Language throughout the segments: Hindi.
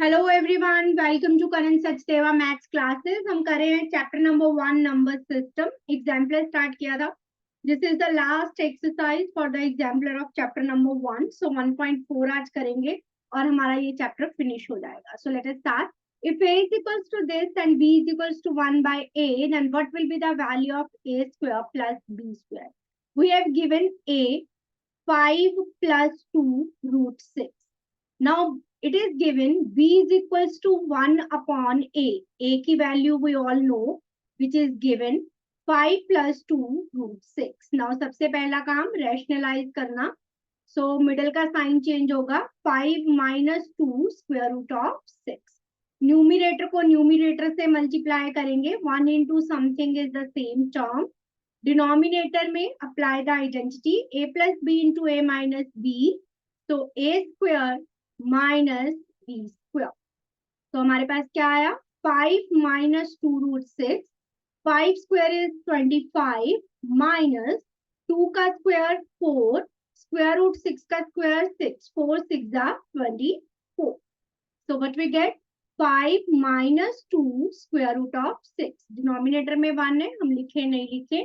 Hello everyone, welcome to Karan Sachdeva maths classes. हम कर रहे हैं chapter number 1 number system. Exemplar start किया था। This is the last exercise for the exemplar of chapter number 1। So 1.4 आज करेंगे और हमारा ये चैप्टर फिनिश हो जाएगा। So let us start. If a is equals to this and b is equals to 1 by a, then what will be the value of a square plus b square? We have given a 5 plus 2 root 6. Now it is given b is equals to 1 upon a. A की value we all know, which is given 5 plus 2 root 6. Now सबसे पहला काम rationalize करना. So middle का sign change होगा 5 minus 2 square root of 6. Numerator को न्यूमिरेटर से मल्टीप्लाई करेंगे. 1 into something is the same term. Denominator में apply the identity a plus b into a minus b. So a square minus B square. तो हमारे पास क्या आया 5 minus 2 root 6. 5 square is 25 minus 2 का स्क्वायर 4 स्क्वायर रूट 6 का स्क्वायर 6 4 6 जा 24. So what we get 5 minus 2 square root of 6. Denominator में 1 है, हम लिखे नहीं लिखे.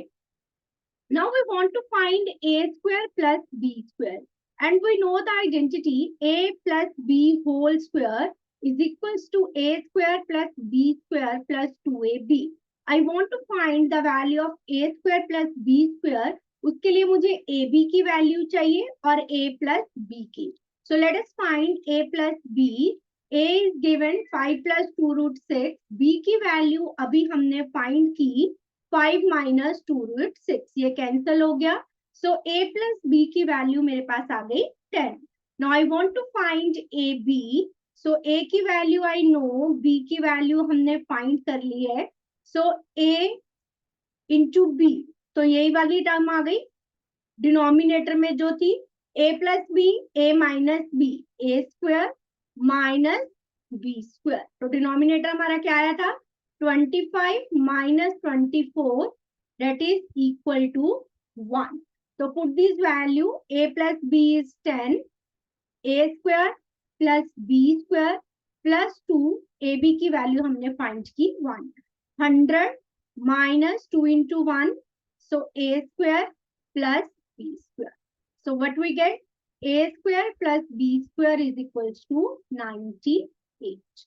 Now we want to find a square plus b square. And we know the identity a plus b whole square is equals to a square plus b square plus 2ab. I want to find the value of a square plus b square. उसके लिए मुझे ab की वैल्यू चाहिए और a plus b की. So let us find a plus b. a is given 5 plus 2 root 6. b की वैल्यू अभी हमने फाइंड की 5 minus 2 root 6. ये कैंसिल हो गया. So a plus b की वैल्यू मेरे पास आ गई 10. Now I want to find a b. So a की वैल्यू I know, b की वैल्यू हमने फाइंड कर ली है. So a into b. तो यही वाली टर्म आ गई डिनोमिनेटर में जो थी a plus b, a minus b, a square minus b square. तो डिनोमिनेटर हमारा क्या आया था 25 minus 24, that is equal to 1. So put this value a plus b is 10, a square plus b square plus 2, ab की वैल्यू हमने फाइंड की 1. 100 minus 2 into 1, so a square plus b square. So what we get a square plus b square is equals to 98.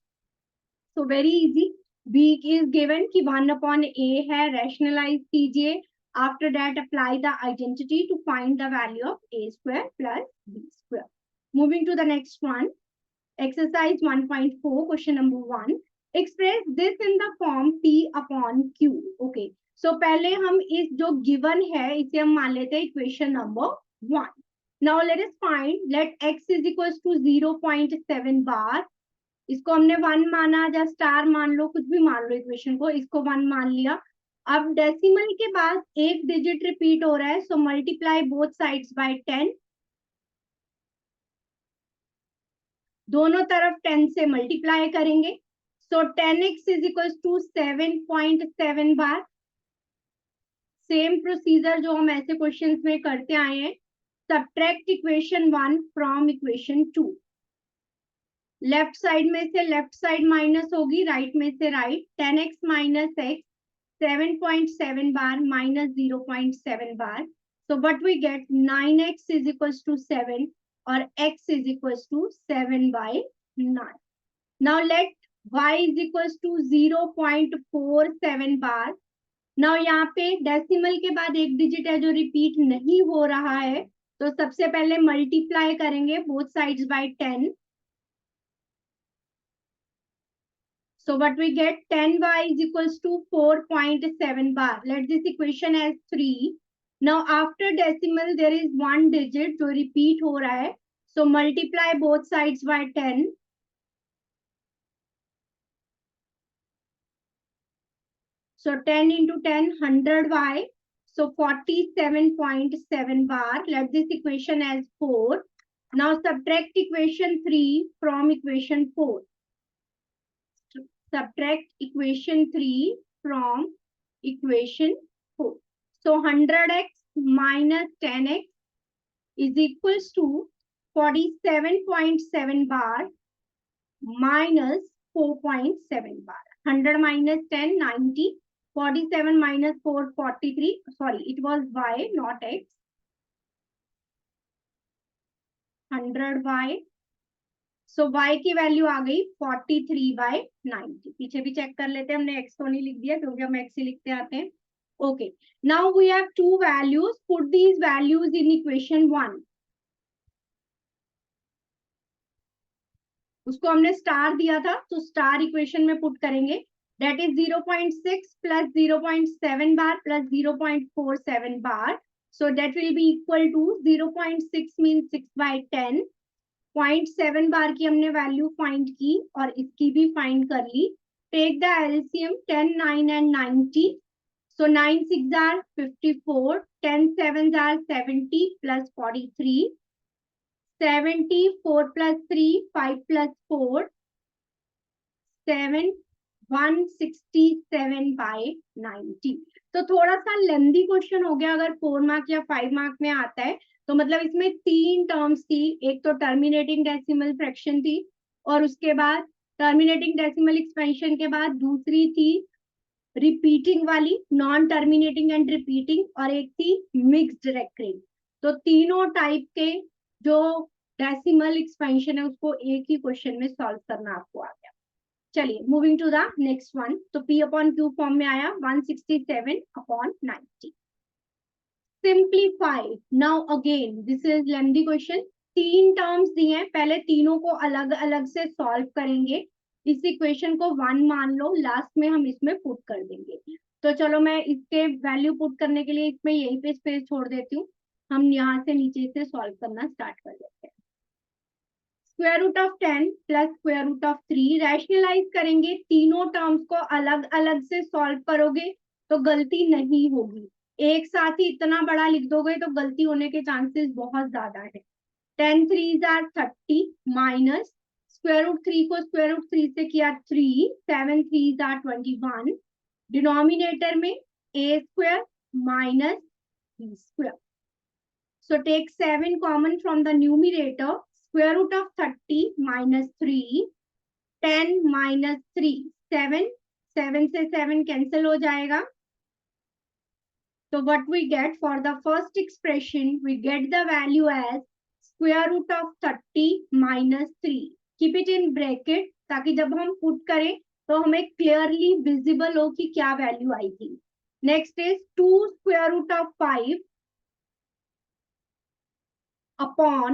So very easy. b is given कि 1 upon a है, rationalize कीजिए. After that apply the identity to find the value of a square plus b square. Moving to the next one, exercise 1.4, question number 1. Express this in the form p upon q. Okay. So पहले हम इस जो given है इसे हम मान लेते हैं equation number 1. Now let us find, let x is equals to 0.7 bar. इसको हमने 1 माना या स्टार मान लो, कुछ भी मान लो इक्वेशन को. इसको 1 मान लिया. अब डेसिमल के बाद एक डिजिट रिपीट हो रहा है, so multiply both sides by 10. दोनों तरफ 10 से मल्टीप्लाई करेंगे. So 10x is equal to 7.7 bar. Same procedure जो हम ऐसे क्वेश्चंस में करते आए हैं. Subtract equation 1 from equation 2. Left side में से लेफ्ट साइड माइनस होगी, राइट में से right. 10x minus x 7.7 bar minus 0.7 bar. So what we get 9x is equals to 7 और x is equals to 7 by 9. Now let y is equals to 0.47 bar. Now यहाँ पे डेसिमल के बाद एक डिजिट है जो रिपीट नहीं हो रहा है, तो सबसे पहले मल्टीप्लाई करेंगे both sides by 10. So what we get 10y is equals to 4.7 bar. Let this equation as 3. Now after decimal there is one digit जो repeat हो रहा है. So multiply both sides by 10. So 10 into 10 100y. So 47.7 bar. Let this equation as 4. Now subtract equation 3 from equation 4. Subtract equation 3 from equation 4. So 100x minus 10x is equals to 47.7 bar minus 4.7 bar. 100 minus 10, 90. 47 minus 4, 43. Sorry, it was y, not x. 100y. So y की वैल्यू आ गई 43/90. पीछे भी चेक कर लेते हैं, हमने x तो नहीं लिख दिया क्योंकि हम x ही लिखते आते हैं. Okay. Now we have two values. Put these values in equation 1. उसको हमने स्टार दिया था तो स्टार इक्वेशन में पुट करेंगे. That is 0.6 plus 0.7 bar plus 0.47 bar. So that will be equal to 0.6 means 6/10. 0.7 बार की हमने वैल्यू फाइंड की और इसकी भी फाइंड कर ली. Take the LCM 10, 9 and 90. So 9 6 are 54, 10 7 are 70 plus 43. 70, 4 plus 3, 5 plus 4, 7, 167/90. तो थोड़ा सा लेंदी क्वेश्चन हो गया. अगर 4 मार्क या 5 मार्क में आता है तो मतलब इसमें 3 टर्म्स थी. एक तो टर्मिनेटिंग डेसिमल फ्रैक्शन थी और उसके बाद टर्मिनेटिंग डेसिमल एक्सपेंशन के बाद दूसरी थी रिपीटिंग वाली, नॉन टर्मिनेटिंग एंड रिपीटिंग, और एक थी मिक्स्ड रेकरिंग. तो तीनों टाइप के जो डेसिमल एक्सपेंशन है उसको एक ही क्वेश्चन में सॉल्व करना आपको आ गया. चलिए moving to the next one. तो P अपॉन Q फॉर्म में आया 167/90. Simplify. Now again this is lengthy question. 3 terms दिए हैं, पहले तीनों को अलग अलग से सॉल्व करेंगे. इस इक्वेशन को 1 मान लो, लास्ट में हम इसमें पुट कर देंगे. तो चलो मैं इसके वैल्यू पुट करने के लिए इसमें यहीं पे स्पेस छोड़ देती हूँ. हम यहाँ से नीचे से सॉल्व करना स्टार्ट कर देते हैं. Square root of 10 plus square root of 3. Rationalise करेंगे. तीनों टर्म्स को अलग अलग से सॉल्व करोगे तो गलती नहीं होगी. एक साथ ही इतना बड़ा लिख दोगे तो गलती होने के चांसेस बहुत ज्यादा है. 10 3s are 30 minus square root 3 को स्क्वायर रूट 3 से किया 3. 7 3s are 21. डिनोमिनेटर में a square minus b square. So take 7 common from the numerator. Square root of 30 minus 3. 10 minus 3. 7. 7 से 7 cancel हो जाएगा. So what we get for the first expression, we get the value as square root of 30 minus 3. Keep it in bracket ताकि जब हम put करें तो हमें clearly visible हो कि क्या value आई थी. Next is 2 square root of 5 upon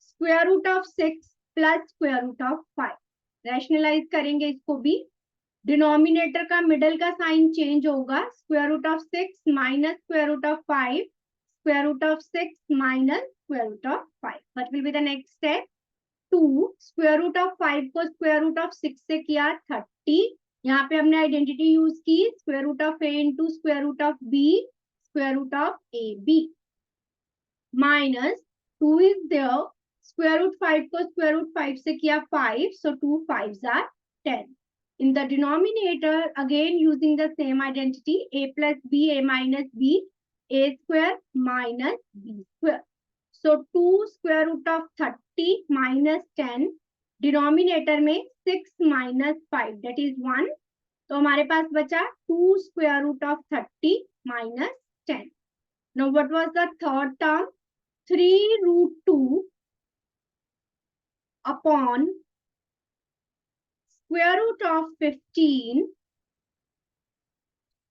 square root of 6 plus square root of 5. Rationalise करेंगे इसको भी. डिनोमिनेटर का मिडल का साइन चेंज होगा. Square root of 6 minus square root of 5. Square root of 6 minus square root of 5. What will be the next step? 2 square root of 5 को स्क्वायर रूट ऑफ 6 से किया 30. यहाँ पे हमने आइडेंटिटी यूज की square root of a into square root of b square root of ab minus 2 is there. Square root 5 को स्क्वायर रूट 5 से किया 5. So 2 5s are 10. In the denominator, again using the same identity, a plus b, a minus b, a square minus b square. So 2 square root of 30 minus 10. Denominator में 6 minus 5 that is 1. तो हमारे पास बचा 2 square root of 30 minus 10. Now what was the third term? 3 root 2 upon square root of 15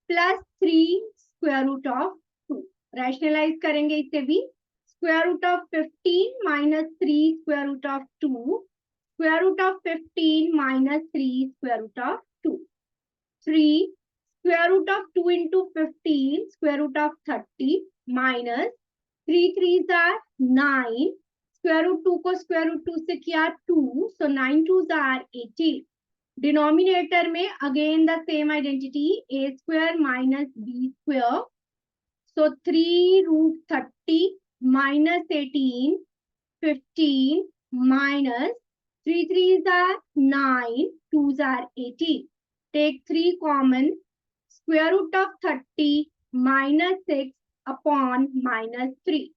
plus 3 square root of 2. Rationalise करेंगे इसे भी. Square root of 15 minus 3 square root of 2. Square root of 15 minus 3 square root of 2. 3 square root of 2 into 15 square root of 30 minus 3 3s are 9. Square root 2 को square root 2 से किया 2. So 9 2s are 18. Denominator में again the same identity a square minus b square. So 3 root 30 minus 18 15 minus 3 3s are 9 2s are 18. Take 3 common. Square root of 30 minus 6 upon minus 3.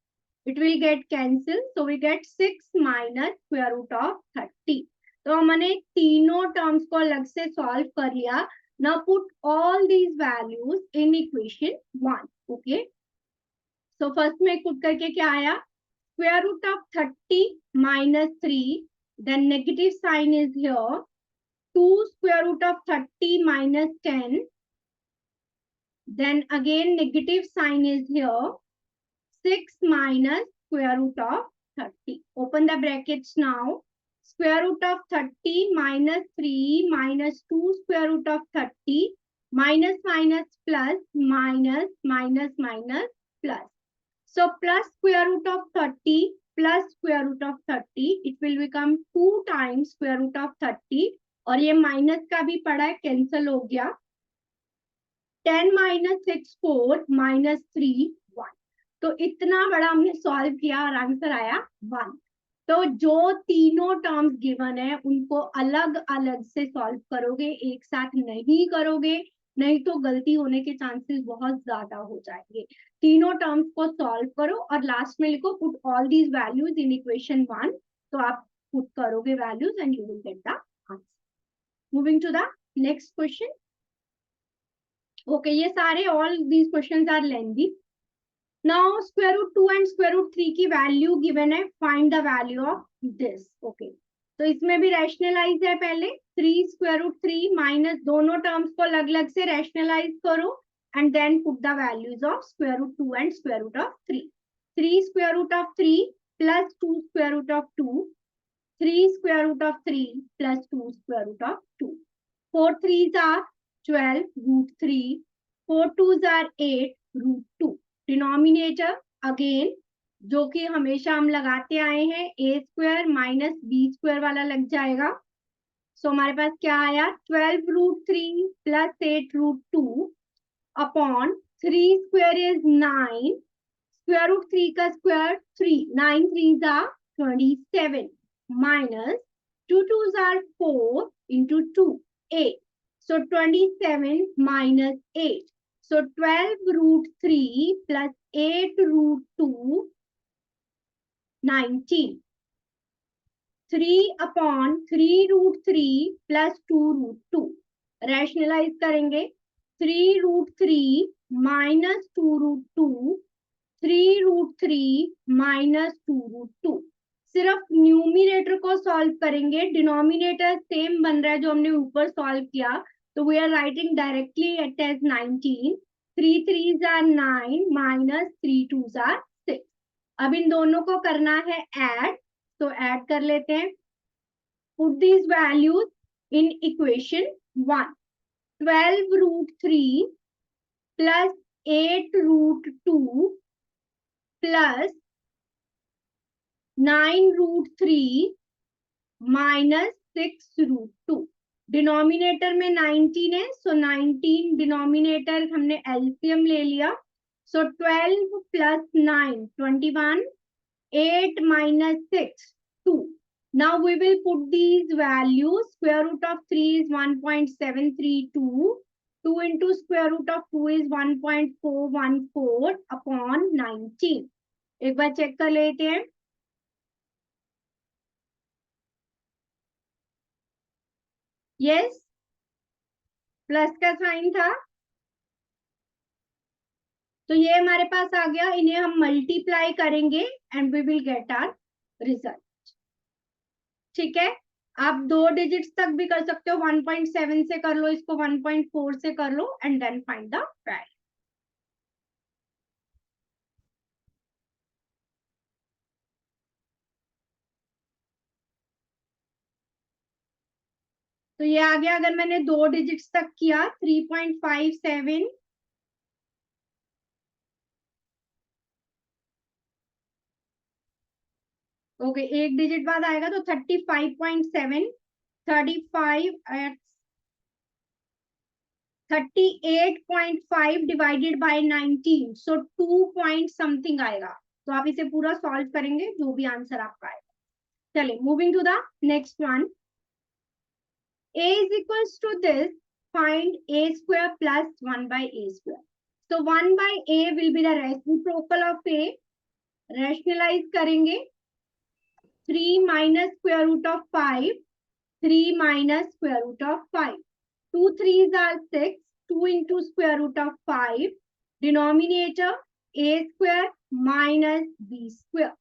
It will get cancelled. So we get 6 minus square root of 30. तो हमने तीनों टर्म्स को अलग से सॉल्व कर लिया. Now put all these values in equation 1. Okay, so first में पुट करके क्या आया, square root of 30 minus 3, then negative sign is here, 2 square root of 30 minus 10, then again negative sign is here, 6 minus square root of 30. Open the brackets now. Square root of 30 minus 3 minus 2 square root of 30 minus minus plus minus minus minus plus. So plus square root of 30 plus square root of 30, it will become 2 times square root of 30. और ये माइनस का भी पड़ा है, कैंसिल हो गया. 10 minus 6 4 minus 3 1. तो इतना बड़ा हमने सॉल्व किया और आंसर आया 1. तो जो तीनों टर्म्स गिवन है उनको अलग अलग से सॉल्व करोगे, एक साथ नहीं करोगे, नहीं तो गलती होने के चांसेस बहुत ज्यादा हो जाएंगे. तीनों टर्म्स को सॉल्व करो और लास्ट में लिखो put all these values in equation 1. तो आप पुट करोगे values and you will get the answer. Moving to the next question. Okay, ये सारे all these questions are lengthy. Now square root 2 and square root 3 की वैल्यू गिवन है, find the value of this. Okay, तो इसमें भी रैशनलाइज है. पहले 3 स्क्वायर रूट 3 माइनस दोनों टर्म्स को अलग अलग से रैशनलाइज करो and then put the values of square root 2 and square root of 3. 3 square root of 3 plus 2 square root of 2. 3 square root of 3 plus 2 square root of 2. 4 3s are 12 root 3. 4 2s are 8 root 2. Denominator again जो कि हमेशा हम लगाते आए हैं, a square minus b square वाला लग जाएगा. सो हमारे पास क्या आया, 12 root 3 plus 8 root 2 upon 3 square is 9, square root 3 का square 3, 9 3s are 27 minus 2 2s are 4 into 2 8. So 27 minus 8. So 12 root 3 plus 8 root 2 19. 3 upon 3 root 3 plus 2 root 2. Rationalise करेंगे. 3 root 3 minus 2 root 2, 3 root 3 minus 2 root 2. सिर्फ न्यूमिनेटर को सॉल्व करेंगे, डिनोमिनेटर सेम बन रहा है जो हमने ऊपर सॉल्व किया. तो we are writing directly it as 19. 3 3s are 9 minus 3 2s are 6. अब इन दोनों को करना है ऐड, तो ऐड कर लेते हैं. Put these values in equation 1. 12 root 3 plus 8 root 2 plus 9 root 3 minus 6 root 2. Denominator में 19 है, सो 19 डिनोमिनेटर हमने एलसीएम ले लिया. सो 12 plus 9 21, 8 minus 6 2. Now we will put these values. Square root of 3 is 1.732. 2 into square root of 2 is 1.414 upon 19. एक बार चेक कर लेते हैं. यस, प्लस का साइन था, तो ये हमारे पास आ गया. इन्हें हम मल्टीप्लाई करेंगे and we will get our result. ठीक है, आप 2 डिजिट्स तक भी कर सकते हो. 1.7 से कर लो, इसको 1.4 से कर लो and then find the value. तो ये आ गया. अगर मैंने 2 डिजिट्स तक किया 3.57, ओके, एक डिजिट बाद आएगा तो 35.7, 35 38.5 divided by 19, so 2 point something आएगा. तो आप इसे पूरा सॉल्व करेंगे, जो भी आंसर आपका आएगा. चलिए, moving to the next one. a is equals to this, find a square plus 1 by a square. So 1 by a will be the reciprocal of a. Rationalise करेंगे. 3 minus square root of 5 3 minus square root of 5. 2 3s are 6. 2 into square root of 5. Denominator a square minus b square.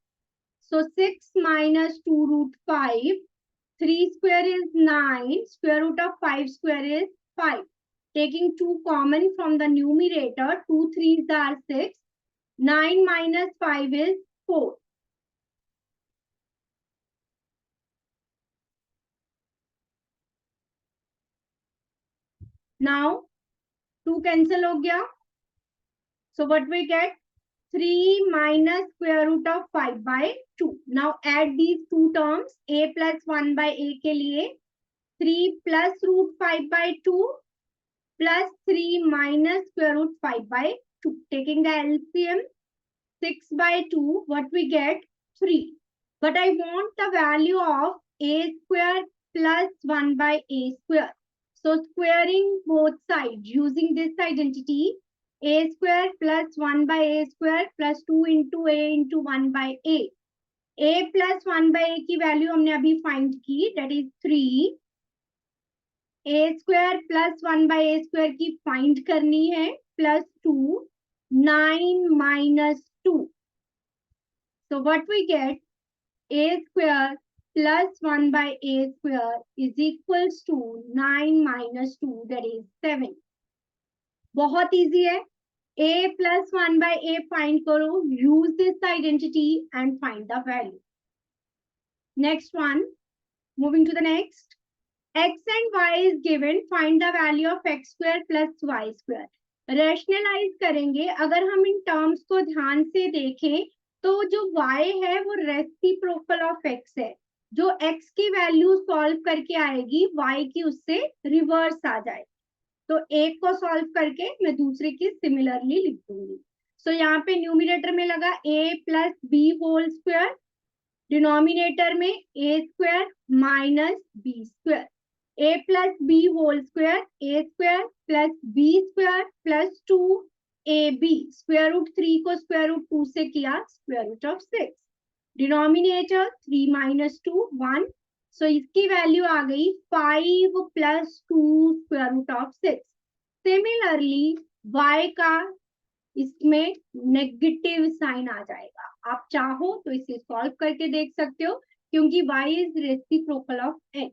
So 6 minus 2 root 5. 3 square is 9. Square root of 5 square is 5. Taking 2 common from the numerator, 2 3s are 6. 9 minus 5 is 4. Now 2 cancel हो गया. So what we get? 3 minus square root of 5 by 2. Now add these two terms. A plus 1 by a के लिए 3 plus root 5 by 2 plus 3 minus square root 5 by 2. Taking the LCM, 6 by 2, what we get? 3. But I want the value of a square plus 1 by a square. So squaring both sides using this identity, a square plus 1 by a square plus 2 into a into 1 by a. A plus 1 by a की वैल्यू हमने अभी फाइंड की, that is 3. a square plus 1 by a square की फाइंड करनी है, plus 2. 9 minus 2. So what we get? A square plus 1 by a square is equals to 9 minus 2, that is 7. बहुत easy है. A plus 1 by a find करो. Use this identity and find the value. Next one. Moving to the next. X and y is given. Find the value of x square plus y square. Rationalize करेंगे. अगर हम इन terms को ध्यान से देखें तो जो y है वो रेसिप्रोकल ऑफ x है. जो x की वैल्यू सॉल्व करके आएगी y की उससे रिवर्स आ जाए. तो एक को सॉल्व करके मैं दूसरे की सिमिलरली लिख दूंगी. सो यहाँ पे न्यूमिनेटर में लगा a plus B whole square, denominator में a square minus B square. a plus B whole square, a square plus B square plus 2ab. Square root 3 को स्क्वायर रूट 2 से किया square root of 6. Denominator 3 minus 2 1. So इसकी वैल्यू आ गई 5 plus 2 square root of 6. Similarly y का इसमें नेगेटिव साइन आ जाएगा. आप चाहो तो इसे सॉल्व करके देख सकते हो क्योंकि y is reciprocal of x.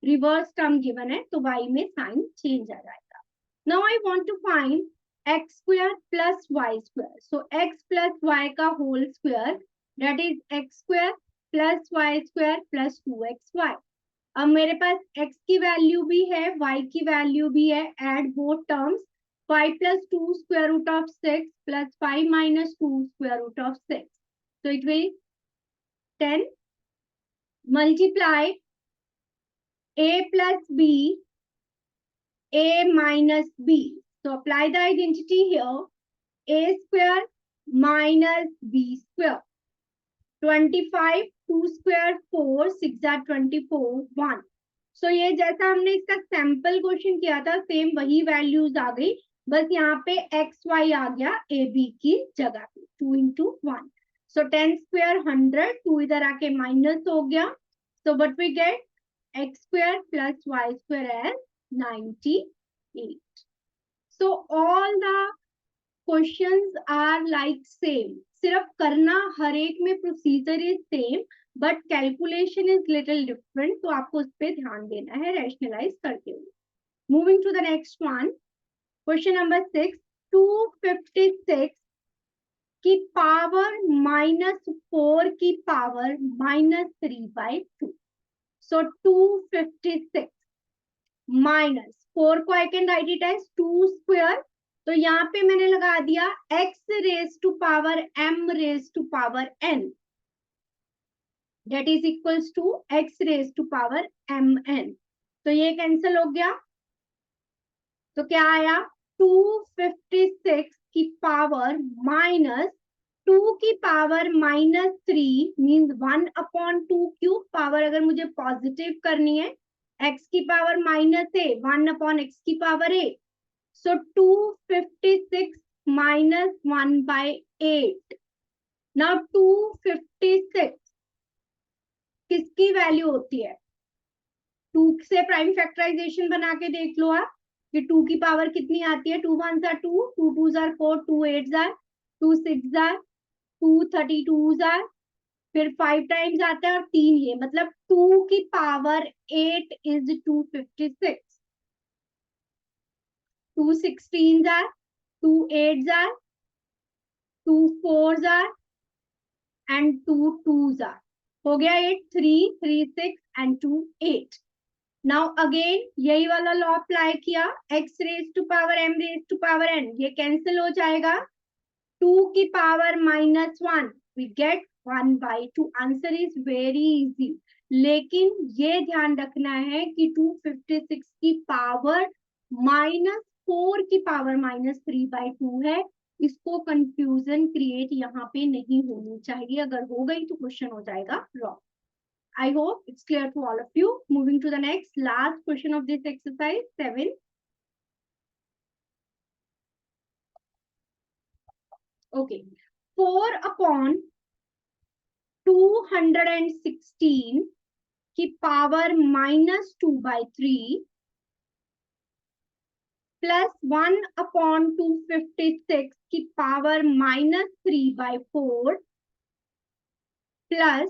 Reverse term given है तो y में साइन चेंज आ जाएगा. Now I want to find x square plus y square. So x plus y का whole square, that is x square plus y square plus 2xy. अब मेरे पास x की वैल्यू भी है, y की वैल्यू भी है. Add both terms. 5 plus 2 square root of 6 plus 5 minus 2 square root of 6. So it will 10. Multiply a plus b, a minus b. So apply the identity here. A square minus b square. 25, 2 square 4, 6 are 24, 1. So ये जैसा हमने इसका सैंपल क्वेश्चन किया था सेम वही वैल्यूज आ गई, बस यहाँ पे एक्स वाई आ गया ए बी की जगह पे. 2 into 1. सो 10 स्क्वायर 100. 2 इधर आके माइनस हो गया. So what we get? X square plus Y square as 98. So all the questions are like same. सिर्फ करना हर एक में procedure is same but calculation is little different. तो आपको उस पर ध्यान देना है रैशनलाइज करते हुए. Moving to the next one. Question number 6. 256 की पावर माइनस 4 की power minus 3 by 2. So 256 minus 4 को I can write it as 2 square. तो यहाँ पे मैंने लगा दिया x raise to power m raise to power n, that is equals to x raised to power mn. तो ये कैंसिल हो गया. तो क्या आया? 256 की पावर माइनस 2 की power minus 3 means 1 upon 2 cube. Power अगर मुझे पॉजिटिव करनी है x की पावर माइनस है 1 अपॉन x की पावर है. सो 256 माइनस 1 by 8. नाउ 256 किसकी वैल्यू होती है? 2 से प्राइम फैक्टराइजेशन बना के देख लो आप कि 2 की पावर कितनी आती है. 2 1s are 2, 2 2s are 4, 2 8s are 2 6s are 2 32s are, फिर 5 टाइम्स आता है और 3 ये, मतलब 2 की power 8 is 256. 2 16s are 2 8s are 2 4s are and 2 2s are. हो गया 8, 3 3 6 and 2 8. नाउ अगेन यही वाला लॉ अप्लाई किया, x raise to power m raise to power n, ये कैंसिल हो जाएगा. 2 की power -1, we get 1/2. Answer is very easy. लेकिन ये ध्यान रखना है कि 256 की पावर -4 की पावर -3/2 है. इसको कंफ्यूजन क्रिएट यहाँ पे नहीं होनी चाहिए, अगर हो गई तो क्वेश्चन हो जाएगा wrong. I hope it's clear to all of you. Moving to the next, last question of this exercise, 7. Okay. 4/216 की पावर -2/3 प्लस 1/256 की पावर -3/4 प्लस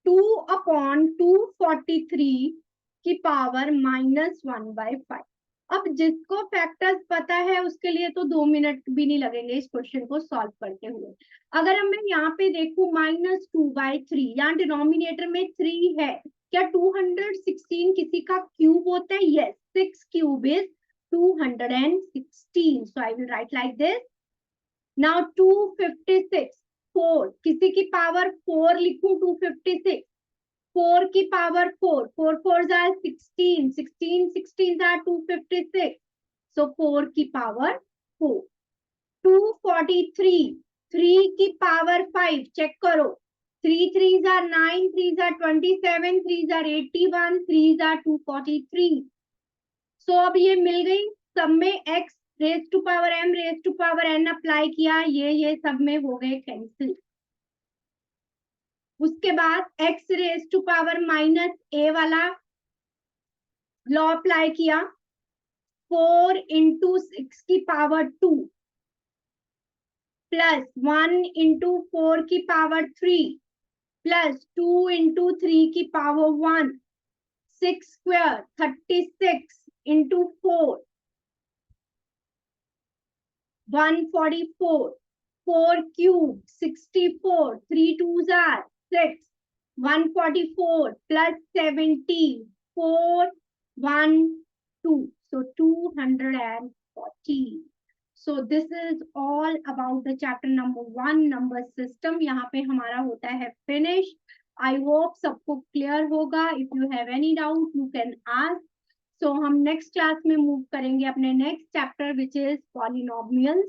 2/243 की पावर -1/5. अब जिसको फैक्टर्स पता है उसके लिए तो 2 मिनट भी नहीं लगेंगे इस क्वेश्चन को सॉल्व करते हुए. अगर हम मैं यहाँ पे देखूं -2/3, यहाँ डिनोमिनेटर में 3 है, क्या 216 किसी का क्यूब होता है? Yes, 6 cube is 216. So I will write like this. Now 256, 4 किसी की पावर 4 लिखूं, 256 4 की power 4, 4 4s are 16, 16 16s are 256. So 4 की पावर 4. 243, 3 की पावर 5, चेक करो. 3 3s are 9, 3s are 27, 3s are 81, 3s are 243. So अब ये मिल गई, सब में x raise to power m raise to power n apply किया, ये सब में हो गए कैंसिल. उसके बाद x raise to power -a वाला लॉ अप्लाई किया. 4 into 6 की पावर 2 प्लस 1 into 4 की पावर 3 प्लस 2 into 3 की power 1. 6 square 36 into 4 144. 4 cube 64. 3 2s are 6. 144 plus 70. 4 1 2. So 240. So this is all about the chapter number 1, number system. यहाँ पे हमारा होता है finish. I hope सबको clear होगा. If you have any doubt, you can ask. So हम next class में move करेंगे अपने next chapter, which is polynomials.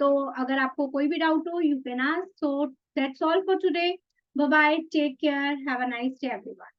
तो अगर आपको कोई भी doubt हो, you can ask. So that's all for today. Bye bye. Take care. Have a nice day, everyone.